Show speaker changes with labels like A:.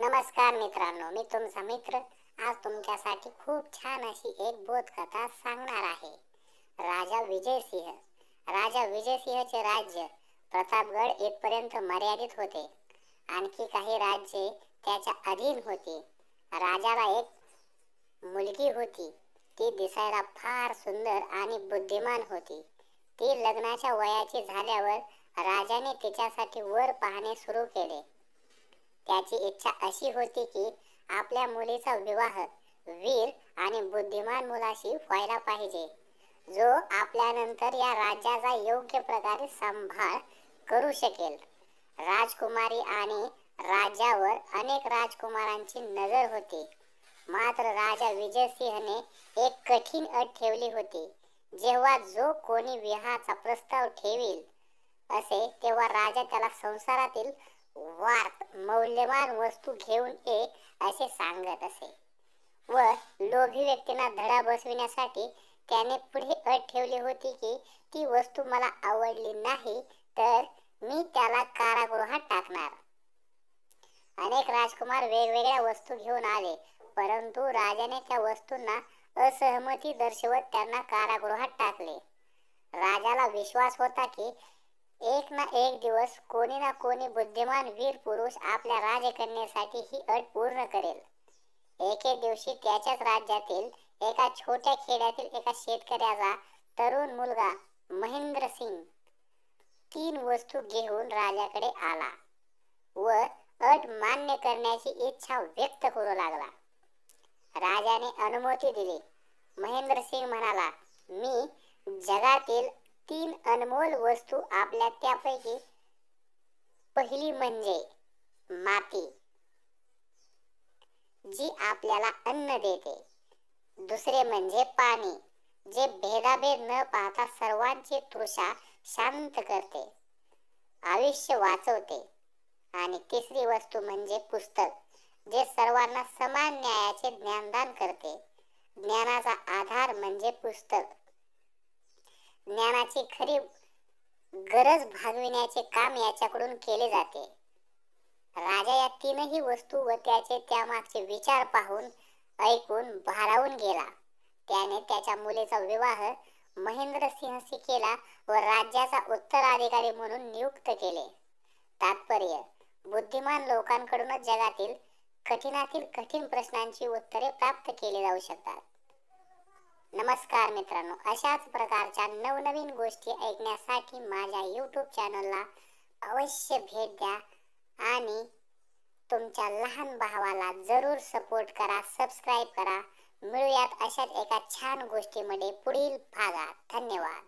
A: नमस्कार मित्रांनो, मी तुमचा मित्र आज तुमच्यासाठी खूप छान अशी एक बोधकथा सांगणार आहे. राजा विजयसिंह. राजा विजयसिंहचे राज्य प्रतापगड येथपर्यंत मर्यादित होते. आणखी काही राज्ये त्याच्या अधीन होती. राजाला एक मुलगी होती. ती दिसायला फार सुंदर आणि बुद्धिमान होती. ती लग्नाच्या वयाची झाल्यावर राजाने तिच्यासाठी वर पाहणे सुरू केले. त्याची इच्छा अशी होती की आपल्या मुलीचा विवाह वीर आणि बुद्धिमान मुलाशी व्हायला पाहिजे, जो आपल्यानंतर या राज्याचा योग्य प्रकारे सांभाळ करू शकेल. राजकुमारी आणि राज्यावर अनेक राजकुमारांची नजर होती. मात्र राजा विजयसिंहने एक कठीण अट ठेवली होती. जेव्हा जो कोणी विवाहाचा प्रस्ताव ठेवील असे तेव्हा राजा त्याला संसारातील वार्त मौल्यवान वस्तू घेऊन ये असे सांगत असे व लोभी व्यक्तींना धडा बसविण्यासाठी त्याने पुढे अट ठेवली होती की ती वस्तू मला आवडली नाही तर मी त्याला कारागृहात टाकणार. अनेक राजकुमार वेगवेगळ्या वस्तू घेऊन आले, परंतु राजाने त्या वस्तूंना असहमती दर्शवत त्यांना कारागृहात टाकले. राजाला विश्वास होता की एक ना एक दिवस कोणी ना कोणी बुद्धिमान वीर पुरुष आपल्या राजकन्येसाठी ही अट पूर्ण करेल. एके दिवशी त्याच्याच राज्यातील एका छोट्या खेड्यातील एका शेतकऱ्याचा तरुण मुलगा महेंद्रसिंग 3 वस्तू घेऊन राजाकडे आला व अट मान्य करण्याची इच्छा व्यक्त करू लागला. राजाने अनुमती दिली. महेंद्रसिंग म्हणाला, मी जगातील 3 अनमोल वस्तू आपल्या त्यापैकी पहिली म्हणजे माती, जी आपल्याला अन्न देते. दुसरे म्हणजे पाणी, जे भेदाभेद न पाहता सर्वांची तृषा शांत करते, आयुष्य वाचवते. आणि तिसरी वस्तू म्हणजे पुस्तक, जे सर्वांना समान न्यायाचे ज्ञानदान करते. ज्ञानाचा आधार म्हणजे पुस्तक. ज्ञानाची खरी गरज भागविण्याचे काम याच्याकडून केले जाते. राजा या 3ही वस्तू व त्याचे त्यामागचे विचार पाहून ऐकून भारावून गेला. त्याने त्याच्या मुलीचा विवाह महेंद्रसिंहशी केला व राज्याचा उत्तराधिकारी म्हणून नियुक्त केले. तात्पर्य: बुद्धिमान लोकांकडूनच जगातील कठीणातील कठीण प्रश्नांची उत्तरे प्राप्त केली जाऊ शकतात. नमस्कार मित्रांनो, अशाच प्रकारच्या नवनवीन गोष्टी ऐकण्यासाठी माझ्या YouTube चॅनलला अवश्य भेट द्या आणि तुमच्या लहान भावाला जरूर सपोर्ट करा, सबस्क्राईब करा. मिळूयात अशाच एका छान गोष्टीमध्ये पुढील भागात. धन्यवाद.